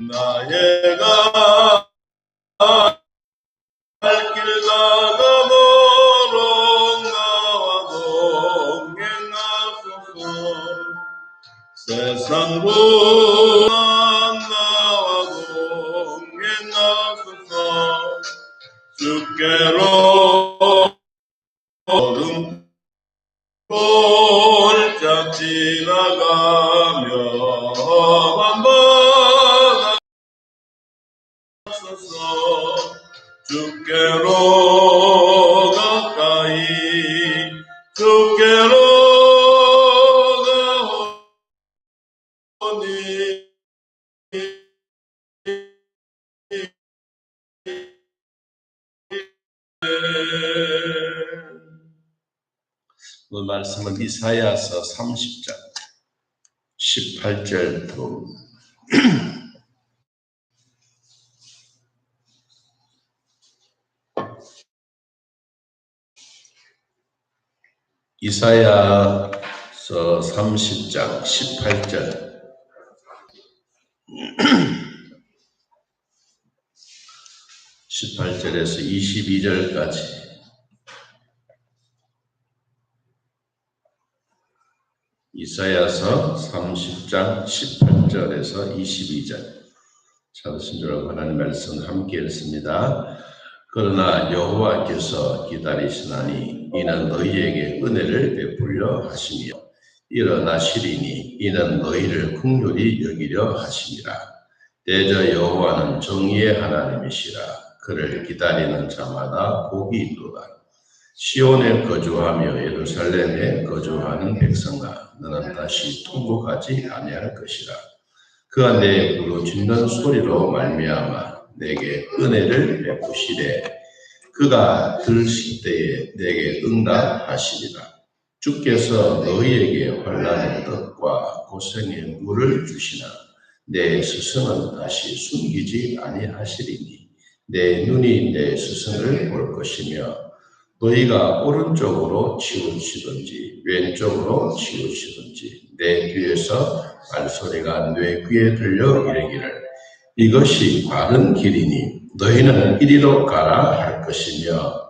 나의 갈 길 가가 멀어 나와 동행하소서. 세상 고난 나와 동행하소서. 주께로 얼음 골짜 지나가며 한바다소서. 주께로 가까이 주께로 가오니 그 말씀은 이사야서 30장 18절부터 이사야서 30장 18절 18절에서 22절까지 이사야서 30장 18절에서 22절 찾으신 줄 알고 하나님 말씀 함께 읽습니다. 그러나 여호와께서 기다리시나니 이는 너희에게 은혜를 베풀려 하시며 일어나시리니 이는 너희를 긍휼히 여기려 하심이라. 대저 여호와는 정의의 하나님이시라. 그를 기다리는 자마다 복이 있도다. 시온에 거주하며 예루살렘에 거주하는 백성아, 너는 다시 통곡하지 아니할 것이라. 그가 내 부르짖는 소리로 말미암아 내게 은혜를 베푸시되 그가 들으실 때에 내게 응답하시리라. 주께서 너희에게 환난의 떡과 고생의 물을 주시나 내 스승은 다시 숨기지 아니하시리니 내 눈이 내 스승을 볼 것이며 너희가 오른쪽으로 치우치든지 왼쪽으로 치우치든지 내 뒤에서 말소리가 내 귀에 들려 이르기를 이것이 바른 길이니 너희는 이리로 가라 할 것이며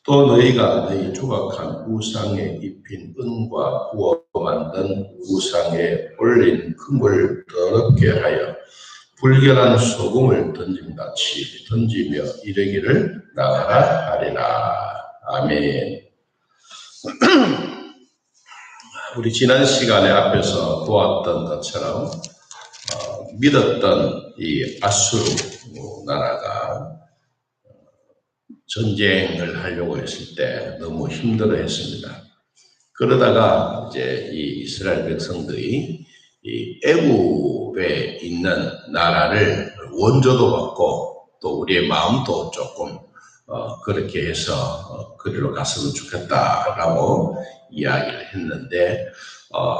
또 너희가 너희 조각한 우상에 입힌 은과 부어 만든 우상에 올린 금을 더럽게 하여 불결한 소금을 던짐같이 던지며 이르기를 나가라 하리라. 아멘. 우리 지난 시간에 앞에서 보았던 것처럼 믿었던 이 아수르 나라가 전쟁을 하려고 했을 때 너무 힘들어했습니다. 그러다가 이제 이 이스라엘 백성들이 이 애굽에 있는 나라를 원조도 받고 또 우리의 마음도 조금 그렇게 해서 그리로 갔으면 좋겠다라고 이야기를 했는데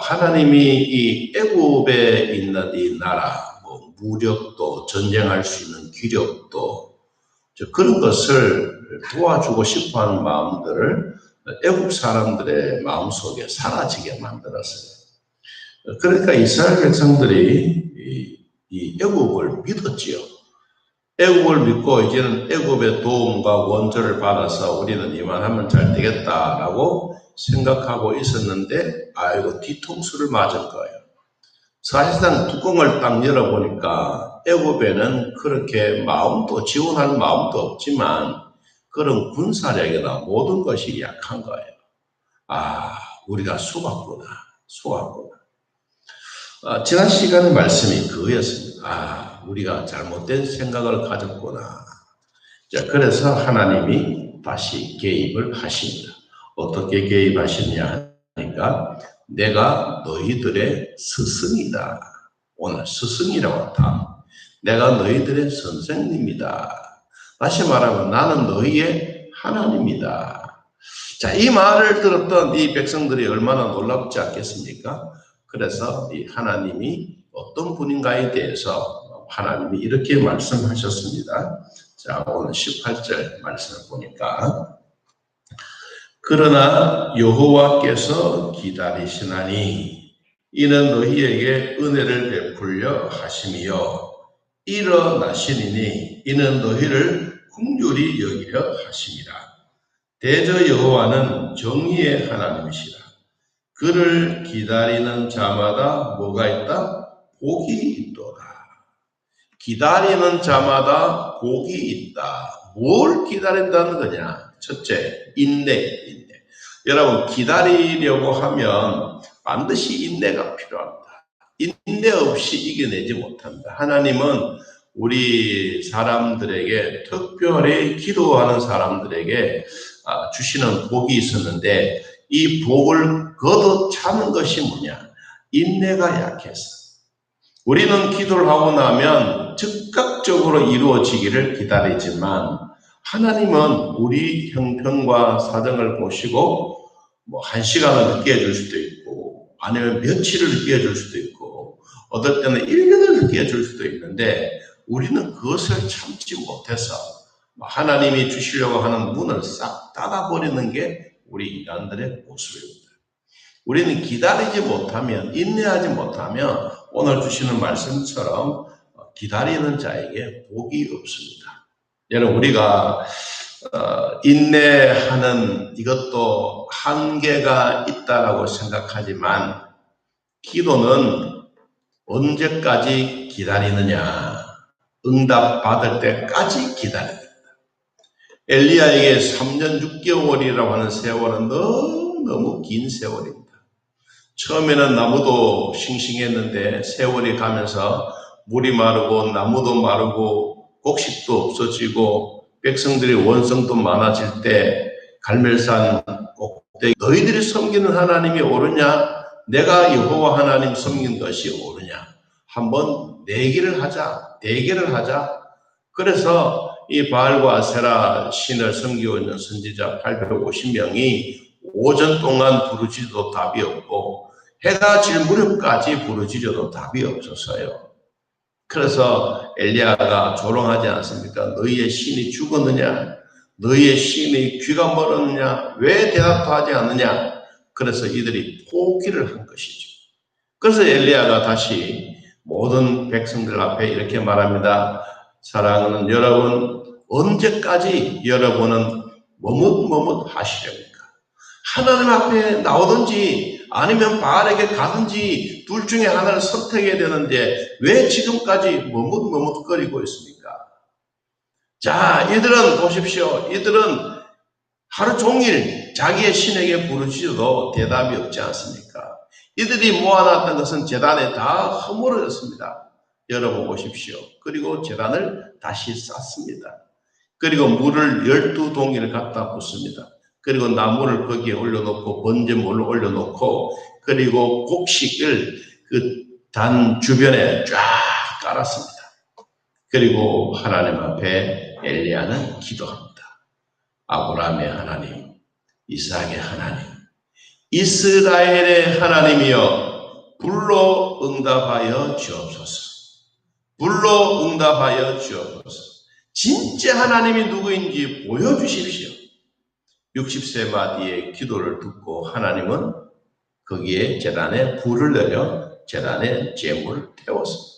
하나님이 이 애굽에 있는 이 나라 무력도 전쟁할 수 있는 기력도 그런 것을 도와주고 싶어하는 마음들을 애굽 사람들의 마음속에 사라지게 만들었어요. 그러니까 이스라엘 백성들이 이 애굽을 믿었지요. 애굽을 믿고 이제는 애굽의 도움과 원조를 받아서 우리는 이만하면 잘 되겠다라고 생각하고 있었는데 아이고 뒤통수를 맞은 거예요. 사실상 뚜껑을 딱 열어보니까 애굽에는 그렇게 마음도 지원할 마음도 없지만 그런 군사력이나 모든 것이 약한 거예요. 우리가 속았구나. 지난 시간의 말씀이 그거였습니다. 우리가 잘못된 생각을 가졌구나. 자, 그래서 하나님이 다시 개입을 하십니다. 어떻게 개입하시냐 하니까 내가 너희들의 스승이다. 오늘 스승이라고 했다. 내가 너희들의 선생님이다. 다시 말하면 나는 너희의 하나님이다. 자, 이 말을 들었던 이 백성들이 얼마나 놀랍지 않겠습니까? 그래서 이 하나님이 어떤 분인가에 대해서 하나님이 이렇게 말씀하셨습니다. 자, 오늘 18절 말씀을 보니까 그러나 여호와께서 기다리시나니 이는 너희에게 은혜를 베풀려 하심이요 일어나시리니 이는 너희를 긍휼히 여기려 하심이라. 대저 여호와는 정의의 하나님이시라. 그를 기다리는 자마다 뭐가 있다? 복이 있도다. 기다리는 자마다 복이 있다. 뭘 기다린다는 거냐? 첫째, 인내. 여러분, 기다리려고 하면 반드시 인내가 필요합니다. 인내 없이 이겨내지 못합니다. 하나님은 우리 사람들에게, 특별히 기도하는 사람들에게 주시는 복이 있었는데, 이 복을 걷어차는 것이 뭐냐? 인내가 약해서. 우리는 기도를 하고 나면 즉각적으로 이루어지기를 기다리지만, 하나님은 우리 형편과 사정을 보시고 뭐 1시간을 늦게 해줄 수도 있고, 아니면 며칠을 늦게 해줄 수도 있고, 어떨 때는 1년을 늦게 해줄 수도 있는데, 우리는 그것을 참지 못해서 하나님이 주시려고 하는 문을 싹 닫아버리는 게 우리 인간들의 모습입니다. 우리는 기다리지 못하면, 인내하지 못하면 오늘 주시는 말씀처럼 기다리는 자에게 복이 없습니다. 여러분, 우리가 인내하는 이것도 한계가 있다라고 생각하지만, 기도는 언제까지 기다리느냐? 응답 받을 때까지 기다립니다. 엘리야에게 3년 6개월이라고 하는 세월은 너무 긴 세월입니다. 처음에는 나무도 싱싱했는데 세월이 가면서 물이 마르고 나무도 마르고 곡식도 없어지고 백성들의 원성도 많아질 때 갈멜산 꼭대기, 너희들이 섬기는 하나님이 옳으냐? 내가 여호와 하나님 섬긴 것이 옳으냐? 한번 내기를 하자, 대결을 하자. 그래서 이 바알과 아세라 신을 섬기고 있는 선지자 850명이 오전 동안 부르짖어도 답이 없고, 해가 질 무렵까지 부르짖어도 답이 없었어요. 그래서 엘리야가 조롱하지 않습니까? 너희의 신이 죽었느냐? 너희의 신의 귀가 멀었느냐? 왜 대답도 하지 않느냐? 그래서 이들이 포기를 한 것이죠. 그래서 엘리야가 다시 모든 백성들 앞에 이렇게 말합니다. 사랑하는 여러분, 언제까지 여러분은 머뭇머뭇 하시렵니까? 하나님 앞에 나오든지 아니면 바알에게 가든지 둘 중에 하나를 선택해야 되는데 왜 지금까지 머뭇머뭇거리고 있습니까? 자, 이들은 보십시오. 이들은 하루 종일 자기의 신에게 부르짖어도 대답이 없지 않습니까? 이들이 모아놨던 것은 제단에 다 허물어졌습니다. 여러분 보십시오. 그리고 제단을 다시 쌓습니다. 그리고 물을 12동이를 갖다 붓습니다. 그리고 나무를 거기에 올려놓고 번제물을 올려놓고, 그리고 곡식을 그 단 주변에 쫙 깔았습니다. 그리고 하나님 앞에 엘리야는 기도합니다. 아브라함의 하나님, 이삭의 하나님, 이스라엘의 하나님이여, 불로 응답하여 주옵소서. 불로 응답하여 주옵소서. 진짜 하나님이 누구인지 보여주십시오. 60세 마디의 기도를 듣고 하나님은 거기에 제단에 불을 내려 제단에 제물을 태웠습니다.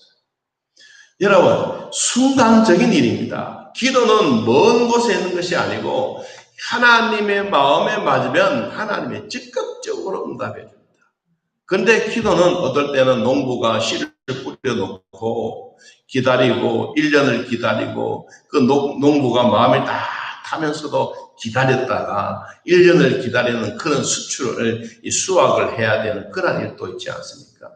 여러분, 순간적인 일입니다. 기도는 먼 곳에 있는 것이 아니고 하나님의 마음에 맞으면 하나님이 즉각적으로 응답해 줍니다. 그런데 기도는 어떨 때는 농부가 씨를 뿌려놓고 기다리고 1년을 기다리고 그 농부가 마음이 딱 타면서도 기다렸다가 1년을 기다리는 그런 수확을 해야 되는 그런 일도 있지 않습니까?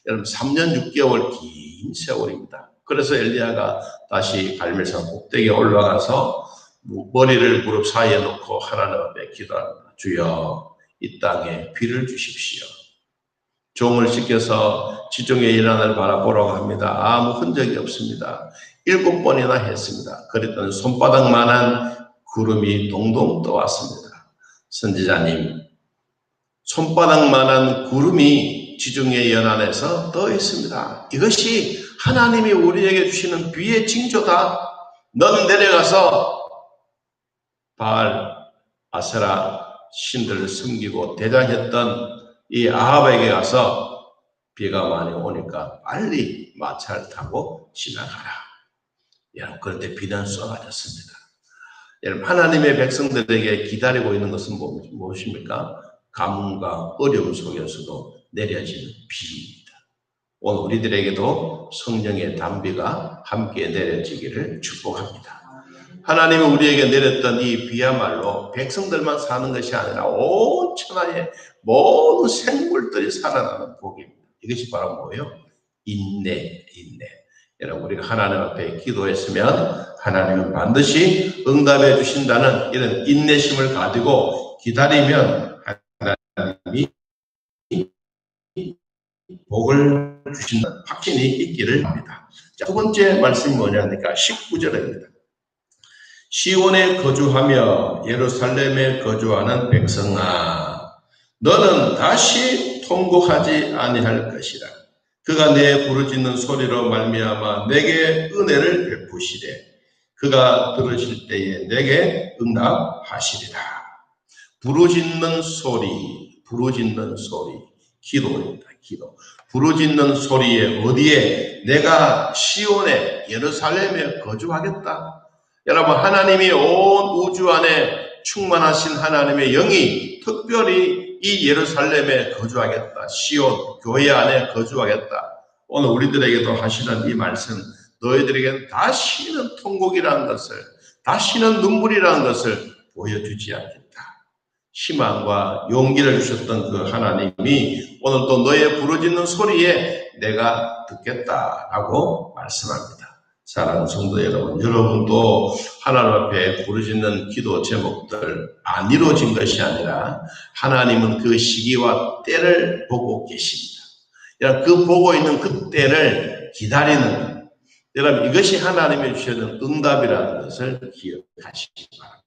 여러분, 3년 6개월 긴 세월입니다. 그래서 엘리야가 다시 갈멜산 꼭대기에 올라가서 머리를 무릎 사이에 놓고 하나님 앞에 기도합니다. 주여, 이 땅에 비를 주십시오. 종을 시켜서 지중해 이란을 바라보라고 합니다. 아무 흔적이 없습니다. 7번이나 했습니다. 그랬더니 손바닥만한 구름이 동동 떠왔습니다. 선지자님, 손바닥만한 구름이 지중해 연안에서 떠 있습니다. 이것이 하나님이 우리에게 주시는 비의 징조다. 너는 내려가서 바알, 아세라 신들을 섬기고 대장했던 이 아합에게 가서 비가 많이 오니까 빨리 마차를 타고 지나가라. 여러분, 그런데 비는 쏟아졌습니다. 여러분, 하나님의 백성들에게 기다리고 있는 것은 무엇입니까? 가뭄과 어려움 속에서도 내려지는 비입니다. 오늘 우리들에게도 성령의 단비가 함께 내려지기를 축복합니다. 하나님이 우리에게 내렸던 이 비야말로 백성들만 사는 것이 아니라 온 천하의 모든 생물들이 살아나는 복입니다. 이것이 바로 뭐예요? 인내. 여러분, 우리가 하나님 앞에 기도했으면 하나님은 반드시 응답해 주신다는 이런 인내심을 가지고 기다리면 하나님이 복을 주신다는 확신이 있기를 합니다. 자, 두 번째 말씀이 뭐냐니까 19절입니다. 시온에 거주하며 예루살렘에 거주하는 백성아, 너는 다시 통곡하지 아니할 것이라. 그가 내 부르짖는 소리로 말미암아 내게 은혜를 베푸시되 그가 들으실 때에 내게 응답하시리라. 부르짖는 소리, 기도입니다. 기도. 부르짖는 소리에 어디에? 내가 시온에 예루살렘에 거주하겠다. 여러분, 하나님이 온 우주 안에 충만하신 하나님의 영이 특별히 이 예루살렘에 거주하겠다. 시온 교회 안에 거주하겠다. 오늘 우리들에게도 하시는 이 말씀, 너희들에게는 다시는 통곡이라는 것을, 다시는 눈물이라는 것을 보여주지 않겠다. 희망과 용기를 주셨던 그 하나님이 오늘 또 너의 부르짖는 소리에 내가 듣겠다라고 말씀합니다. 사랑하는 성도 여러분, 여러분도 하나님 앞에 부르짖는 기도 제목들 안 이루어진 것이 아니라 하나님은 그 시기와 때를 보고 계십니다. 여러분, 그 보고 있는 그 때를 기다리는 것, 여러분, 이것이 하나님이 주시는 응답이라는 것을 기억하시기 바랍니다.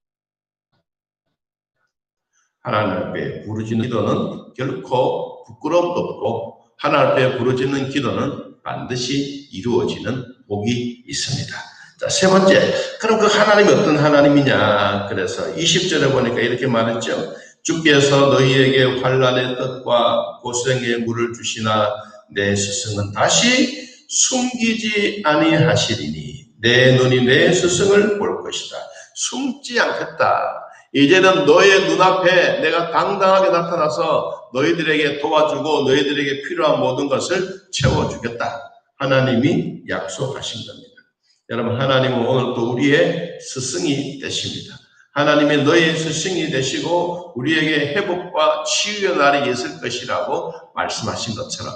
하나님 앞에 부르짖는 기도는 결코 부끄러움도 없고 하나님 앞에 부르짖는 기도는 반드시 이루어지는 복이 있습니다. 자, 세 번째, 그럼 그 하나님이 어떤 하나님이냐? 그래서 20절에 보니까 이렇게 말했죠. 주께서 너희에게 환난의 떡과 고생의 물을 주시나 내 스승은 다시 숨기지 아니하시리니 내 눈이 내 스승을 볼 것이다. 숨지 않겠다. 이제는 너의 눈앞에 내가 당당하게 나타나서 너희들에게 도와주고 너희들에게 필요한 모든 것을 채워주겠다. 하나님이 약속하신 겁니다. 여러분, 하나님은 오늘 또 우리의 스승이 되십니다. 하나님이 너희의 스승이 되시고 우리에게 회복과 치유의 날이 있을 것이라고 말씀하신 것처럼,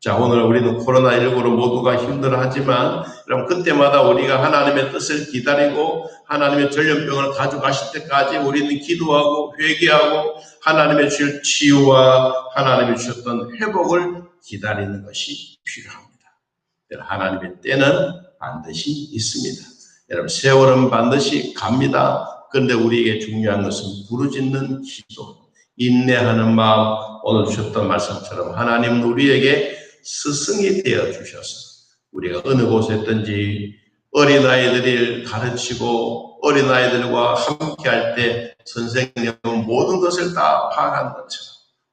자, 오늘 우리는 코로나19로 모두가 힘들어하지만 여러분, 그때마다 우리가 하나님의 뜻을 기다리고 하나님의 전염병을 가져가실 때까지 우리는 기도하고 회개하고 하나님의 주실 치유와 하나님이 주셨던 회복을 기다리는 것이 필요합니다. 하나님의 때는 반드시 있습니다. 여러분, 세월은 반드시 갑니다. 그런데 우리에게 중요한 것은 부르짖는 기도, 인내하는 마음, 오늘 주셨던 말씀처럼 하나님은 우리에게 스승이 되어 주셔서 우리가 어느 곳에 있든지 어린아이들을 가르치고 어린아이들과 함께 할 때 선생님은 모든 것을 다 파악한 것처럼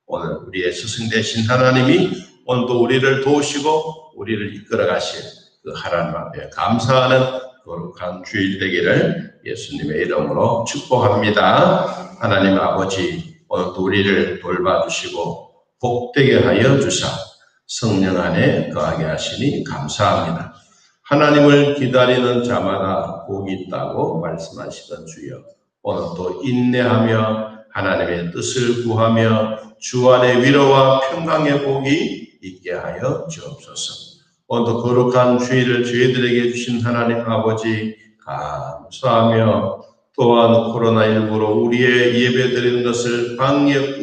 오늘 우리의 스승 되신 하나님이 오늘도 우리를 도우시고 우리를 이끌어 가실 그 하나님 앞에 감사하는 거룩한 주일 되기를 예수님의 이름으로 축복합니다. 하나님 아버지, 오늘도 우리를 돌봐주시고 복되게 하여 주사 성령 안에 거하게 하시니 감사합니다. 하나님을 기다리는 자마다 복이 있다고 말씀하시던 주여, 오늘 또 인내하며 하나님의 뜻을 구하며 주 안의 위로와 평강의 복이 있게 하여 주옵소서. 오늘도 거룩한 주일을 저희들에게 주신 하나님 아버지 감사하며 또한 코로나19로 우리의 예배드리는 것을 방역